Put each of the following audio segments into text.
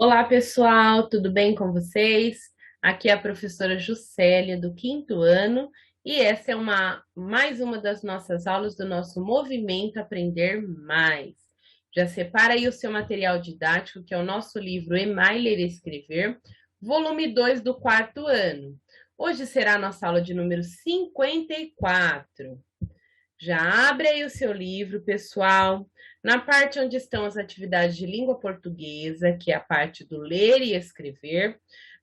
Olá, pessoal, tudo bem com vocês? Aqui é a professora Juscelia, do quinto ano, e essa é mais uma das nossas aulas do nosso movimento Aprender Mais. Já separa aí o seu material didático, que é o nosso livro Emai Ler e Escrever, volume 2 do quarto ano. Hoje será a nossa aula de número 54. Já abre aí o seu livro, pessoal. Na parte onde estão as atividades de língua portuguesa, que é a parte do ler e escrever,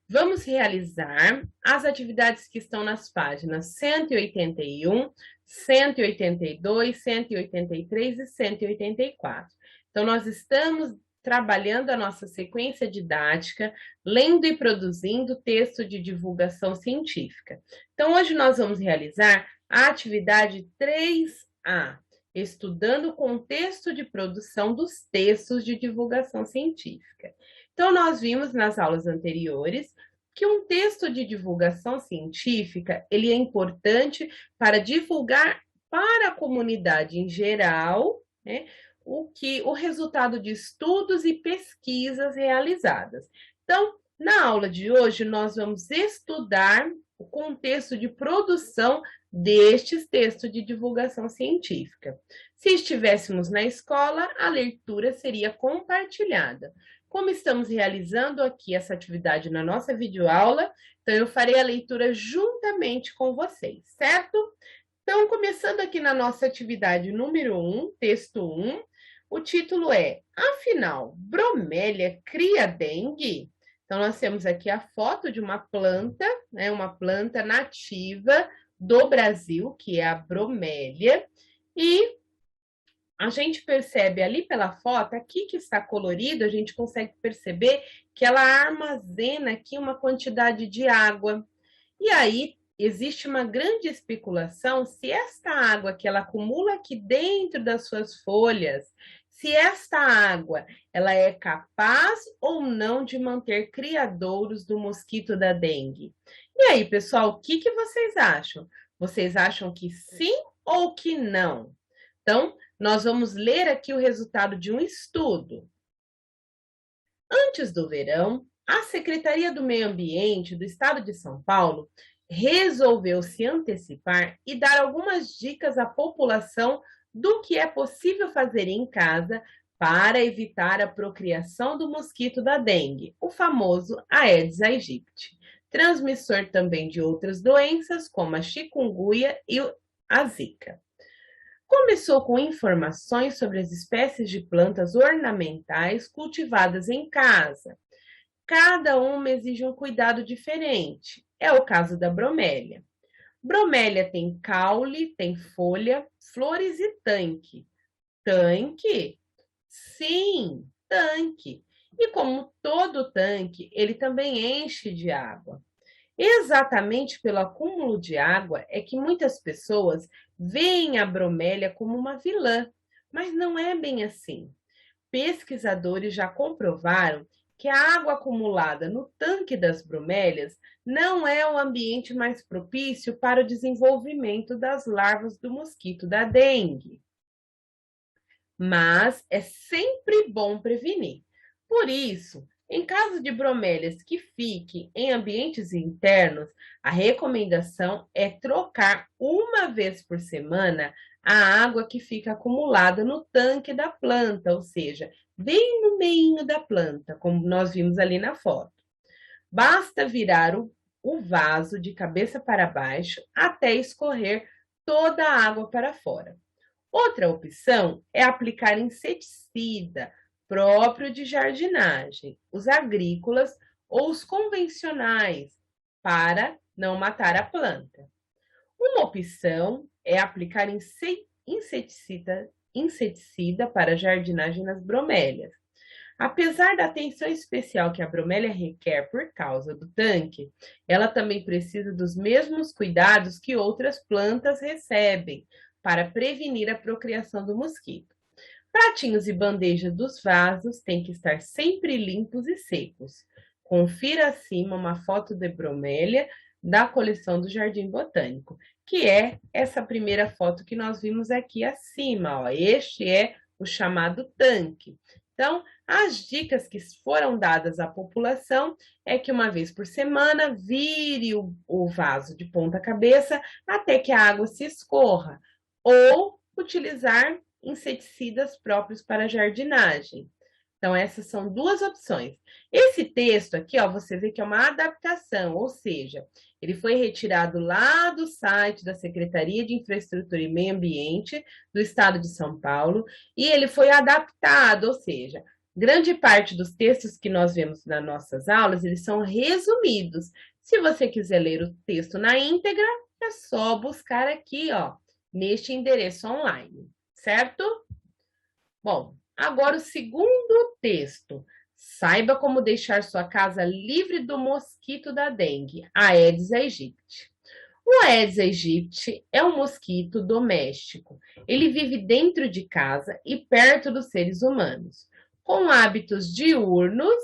vamos realizar as atividades que estão nas páginas 181, 182, 183 e 184. Então, nós estamos trabalhando a nossa sequência didática, lendo e produzindo texto de divulgação científica. Então, hoje nós vamos realizar a atividade 3A, estudando o contexto de produção dos textos de divulgação científica. Então, nós vimos nas aulas anteriores que um texto de divulgação científica, ele é importante para divulgar para a comunidade em geral, né, o resultado de estudos e pesquisas realizadas. Então, na aula de hoje, nós vamos estudar o contexto de produção destes textos de divulgação científica. Se estivéssemos na escola, a leitura seria compartilhada. Como estamos realizando aqui essa atividade na nossa videoaula, então eu farei a leitura juntamente com vocês, certo? Então, começando aqui na nossa atividade número 1, texto 1, o título é Afinal, bromélia cria dengue? Então, nós temos aqui a foto de uma planta, né, uma planta nativa do Brasil, que é a bromélia, e a gente percebe ali pela foto, aqui que está colorido, a gente consegue perceber que ela armazena aqui uma quantidade de água. E aí existe uma grande especulação se esta água que ela acumula aqui dentro das suas folhas, se esta água ela é capaz ou não de manter criadouros do mosquito da dengue. E aí, pessoal, o que vocês acham? Vocês acham que sim ou que não? Então, nós vamos ler aqui o resultado de um estudo. Antes do verão, a Secretaria do Meio Ambiente do Estado de São Paulo resolveu se antecipar e dar algumas dicas à população do que é possível fazer em casa para evitar a procriação do mosquito da dengue, o famoso Aedes aegypti, transmissor também de outras doenças como a chikungunya e a zika. Começou com informações sobre as espécies de plantas ornamentais cultivadas em casa. Cada uma exige um cuidado diferente. É o caso da bromélia. Bromélia tem caule, tem folha, flores e tanque. Tanque? Sim, tanque. E como todo tanque, ele também enche de água. Exatamente pelo acúmulo de água é que muitas pessoas veem a bromélia como uma vilã, mas não é bem assim. Pesquisadores já comprovaram que a água acumulada no tanque das bromélias não é o ambiente mais propício para o desenvolvimento das larvas do mosquito da dengue. Mas é sempre bom prevenir. Por isso, em caso de bromélias que fiquem em ambientes internos, a recomendação é trocar uma vez por semana a água que fica acumulada no tanque da planta, ou seja, bem no meio da planta, como nós vimos ali na foto. Basta virar o vaso de cabeça para baixo até escorrer toda a água para fora. Outra opção é aplicar inseticida próprio de jardinagem, os agrícolas ou os convencionais, para não matar a planta. Uma opção é aplicar inseticida para jardinagem nas bromélias. Apesar da atenção especial que a bromélia requer por causa do tanque, ela também precisa dos mesmos cuidados que outras plantas recebem para prevenir a procriação do mosquito. Pratinhos e bandejas dos vasos têm que estar sempre limpos e secos. Confira acima uma foto de bromélia da coleção do Jardim Botânico, que é essa primeira foto que nós vimos aqui acima. Ó. Este é o chamado tanque. Então, as dicas que foram dadas à população é que uma vez por semana vire o vaso de ponta cabeça até que a água se escorra, ou utilizar inseticidas próprios para jardinagem. Então, essas são duas opções. Esse texto aqui, ó, você vê que é uma adaptação, ou seja, ele foi retirado lá do site da Secretaria de Infraestrutura e Meio Ambiente do Estado de São Paulo e ele foi adaptado, ou seja, grande parte dos textos que nós vemos nas nossas aulas, eles são resumidos. Se você quiser ler o texto na íntegra, é só buscar aqui, ó, neste endereço online, certo? Bom, agora o segundo texto. Saiba como deixar sua casa livre do mosquito da dengue, Aedes aegypti. O Aedes aegypti é um mosquito doméstico. Ele vive dentro de casa e perto dos seres humanos. Com hábitos diurnos,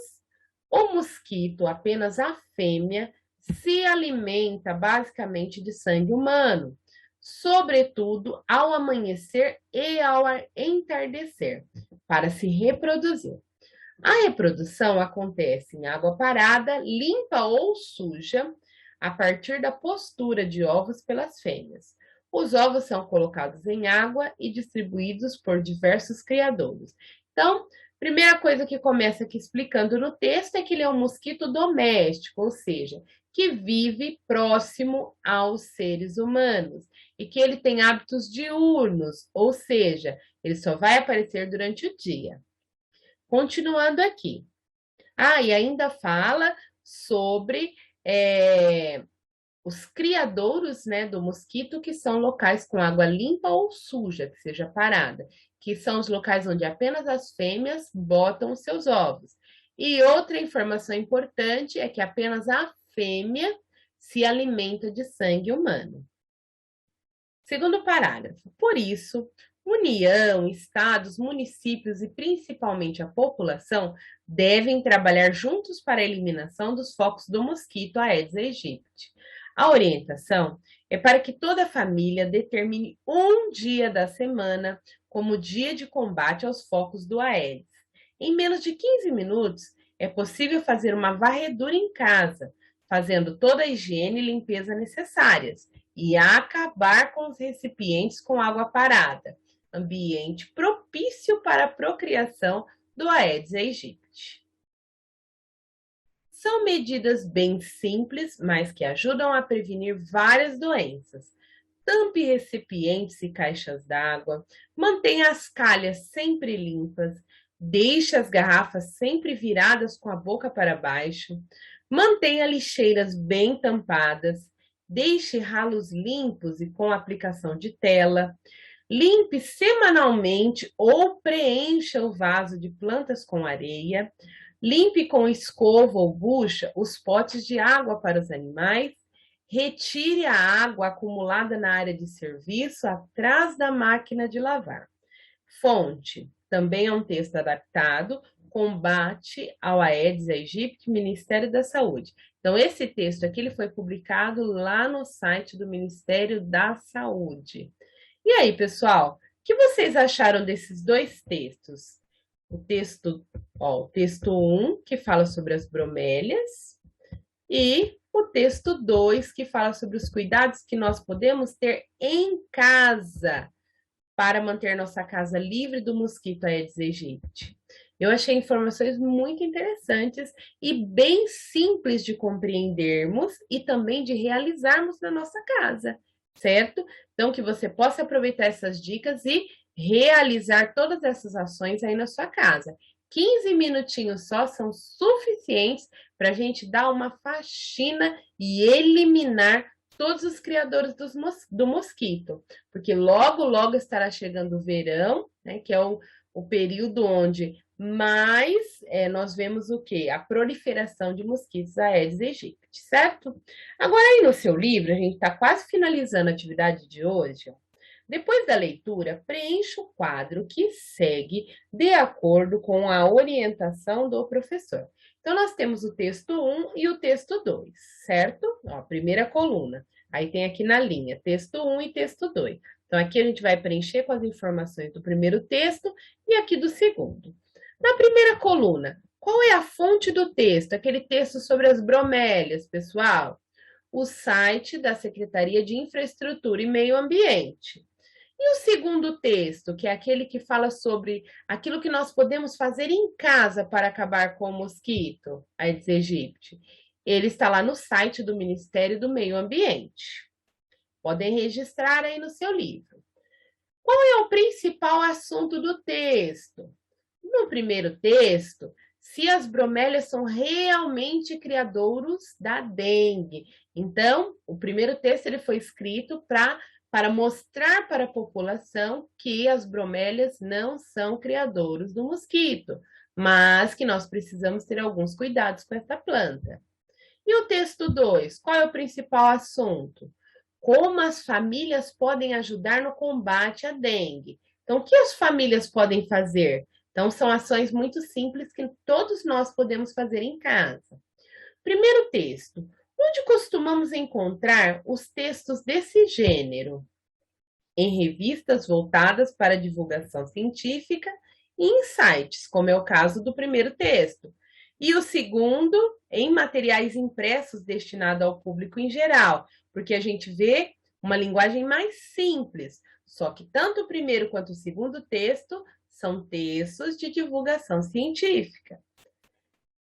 o mosquito, apenas a fêmea, se alimenta basicamente de sangue humano, sobretudo ao amanhecer e ao entardecer, para se reproduzir. A reprodução acontece em água parada, limpa ou suja, a partir da postura de ovos pelas fêmeas. Os ovos são colocados em água e distribuídos por diversos criadouros. Então, primeira coisa que começa aqui explicando no texto é que ele é um mosquito doméstico, ou seja, que vive próximo aos seres humanos e que ele tem hábitos diurnos, ou seja, ele só vai aparecer durante o dia. Continuando aqui. E ainda fala sobre os criadouros, né, do mosquito, que são locais com água limpa ou suja, que seja parada, que são os locais onde apenas as fêmeas botam os seus ovos. E outra informação importante é que apenas a fêmea se alimenta de sangue humano. Segundo parágrafo. Por isso, União, estados, municípios e principalmente a população devem trabalhar juntos para a eliminação dos focos do mosquito Aedes aegypti. A orientação é para que toda família determine um dia da semana como dia de combate aos focos do Aedes. Em menos de 15 minutos, é possível fazer uma varredura em casa, fazendo toda a higiene e limpeza necessárias, e acabar com os recipientes com água parada, ambiente propício para a procriação do Aedes aegypti. São medidas bem simples, mas que ajudam a prevenir várias doenças. Tampe recipientes e caixas d'água, mantenha as calhas sempre limpas, deixe as garrafas sempre viradas com a boca para baixo, mantenha lixeiras bem tampadas, deixe ralos limpos e com aplicação de tela, limpe semanalmente ou preencha o vaso de plantas com areia, limpe com escova ou bucha os potes de água para os animais, retire a água acumulada na área de serviço atrás da máquina de lavar. Fonte, também é um texto adaptado, Combate ao Aedes aegypti, Ministério da Saúde. Então, esse texto aqui ele foi publicado lá no site do Ministério da Saúde. E aí, pessoal, o que vocês acharam desses dois textos? O texto 1, que fala sobre as bromélias, e o texto 2, que fala sobre os cuidados que nós podemos ter em casa para manter nossa casa livre do mosquito Aedes aegypti. Eu achei informações muito interessantes e bem simples de compreendermos e também de realizarmos na nossa casa, certo? Então, que você possa aproveitar essas dicas e realizar todas essas ações aí na sua casa. 15 minutinhos só são suficientes para a gente dar uma faxina e eliminar todos os criadores do mosquito, porque logo, logo estará chegando o verão, né, que é o período onde mais nós vemos o quê? A proliferação de mosquitos Aedes aegypti, certo? Agora aí no seu livro, a gente está quase finalizando a atividade de hoje, ó. Depois da leitura, preencha o quadro que segue de acordo com a orientação do professor. Então, nós temos o texto 1 e o texto 2, certo? Ó, primeira coluna. Aí tem aqui na linha, texto 1 e texto 2. Então, aqui a gente vai preencher com as informações do primeiro texto e aqui do segundo. Na primeira coluna, qual é a fonte do texto? Aquele texto sobre as bromélias, pessoal? O site da Secretaria de Infraestrutura e Meio Ambiente. E o segundo texto, que é aquele que fala sobre aquilo que nós podemos fazer em casa para acabar com o mosquito, Aedes aegypti. Ele está lá no site do Ministério do Meio Ambiente. Podem registrar aí no seu livro. Qual é o principal assunto do texto? No primeiro texto, se as bromélias são realmente criadouros da dengue. Então, o primeiro texto ele foi escrito para mostrar para a população que as bromélias não são criadouros do mosquito, mas que nós precisamos ter alguns cuidados com essa planta. E o texto 2, qual é o principal assunto? Como as famílias podem ajudar no combate à dengue. Então, o que as famílias podem fazer? Então, são ações muito simples que todos nós podemos fazer em casa. Primeiro texto. Onde costumamos encontrar os textos desse gênero? Em revistas voltadas para divulgação científica e em sites, como é o caso do primeiro texto. E o segundo, em materiais impressos destinados ao público em geral, porque a gente vê uma linguagem mais simples. Só que tanto o primeiro quanto o segundo texto são textos de divulgação científica.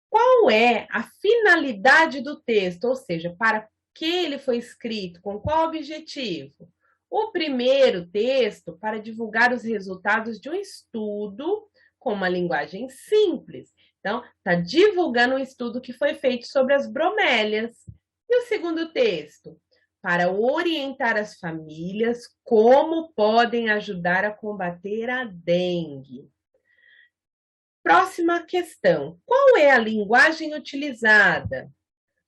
Qual é a finalidade do texto? Ou seja, para que ele foi escrito? Com qual objetivo? O primeiro texto, para divulgar os resultados de um estudo com uma linguagem simples. Então, está divulgando um estudo que foi feito sobre as bromélias. E o segundo texto? Para orientar as famílias como podem ajudar a combater a dengue. Próxima questão. Qual é a linguagem utilizada?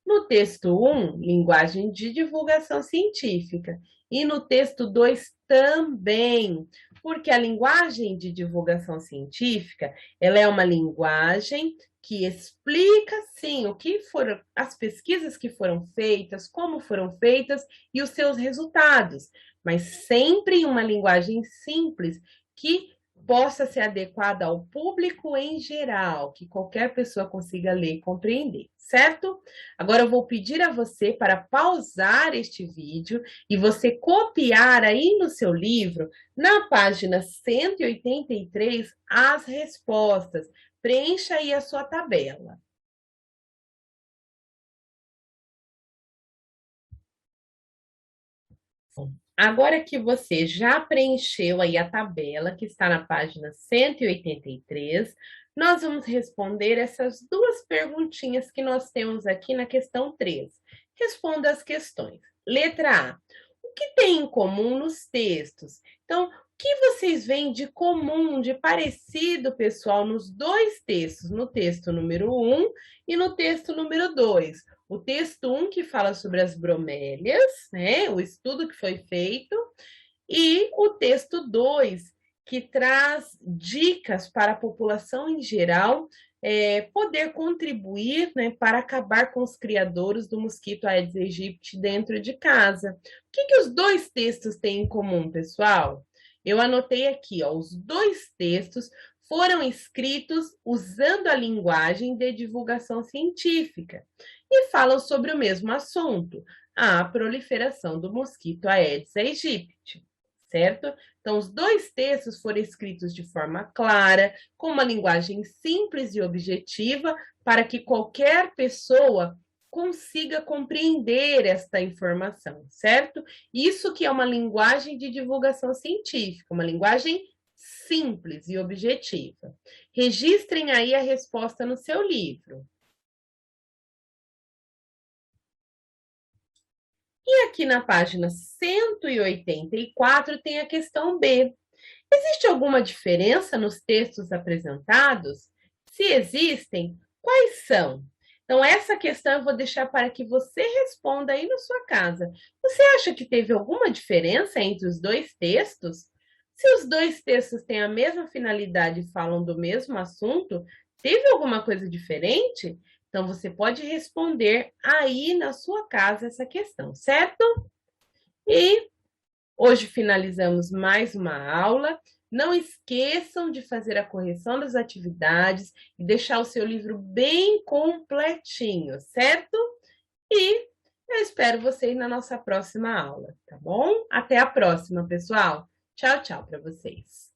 No texto 1, linguagem de divulgação científica. E no texto 2 também, porque a linguagem de divulgação científica, ela é uma linguagem que explica, sim, o que foram as pesquisas que foram feitas, como foram feitas e os seus resultados, mas sempre em uma linguagem simples que possa ser adequada ao público em geral, que qualquer pessoa consiga ler e compreender, certo? Agora eu vou pedir a você para pausar este vídeo e você copiar aí no seu livro, na página 183, as respostas. Preencha aí a sua tabela. Agora que você já preencheu aí a tabela, que está na página 183, nós vamos responder essas duas perguntinhas que nós temos aqui na questão 3. Responda as questões. Letra A. O que tem em comum nos textos? Então, o que vocês veem de comum, de parecido, pessoal, nos dois textos, no texto número 1 e no texto número 2? O texto 1 que fala sobre as bromélias, né, o estudo que foi feito, e o texto 2 que traz dicas para a população em geral poder contribuir, né, para acabar com os criadouros do mosquito Aedes aegypti dentro de casa. O que os dois textos têm em comum, pessoal? Eu anotei aqui, ó, os dois textos foram escritos usando a linguagem de divulgação científica e falam sobre o mesmo assunto, a proliferação do mosquito Aedes aegypti, certo? Então, os dois textos foram escritos de forma clara, com uma linguagem simples e objetiva, para que qualquer pessoa consiga compreender esta informação, certo? Isso que é uma linguagem de divulgação científica, uma linguagem simples e objetiva. Registrem aí a resposta no seu livro. E aqui na página 184 tem a questão B. Existe alguma diferença nos textos apresentados? Se existem, quais são? Então, essa questão eu vou deixar para que você responda aí na sua casa. Você acha que teve alguma diferença entre os dois textos? Se os dois textos têm a mesma finalidade e falam do mesmo assunto, teve alguma coisa diferente? Então, você pode responder aí na sua casa essa questão, certo? E hoje finalizamos mais uma aula. Não esqueçam de fazer a correção das atividades e deixar o seu livro bem completinho, certo? E eu espero vocês na nossa próxima aula, tá bom? Até a próxima, pessoal. Tchau, tchau para vocês.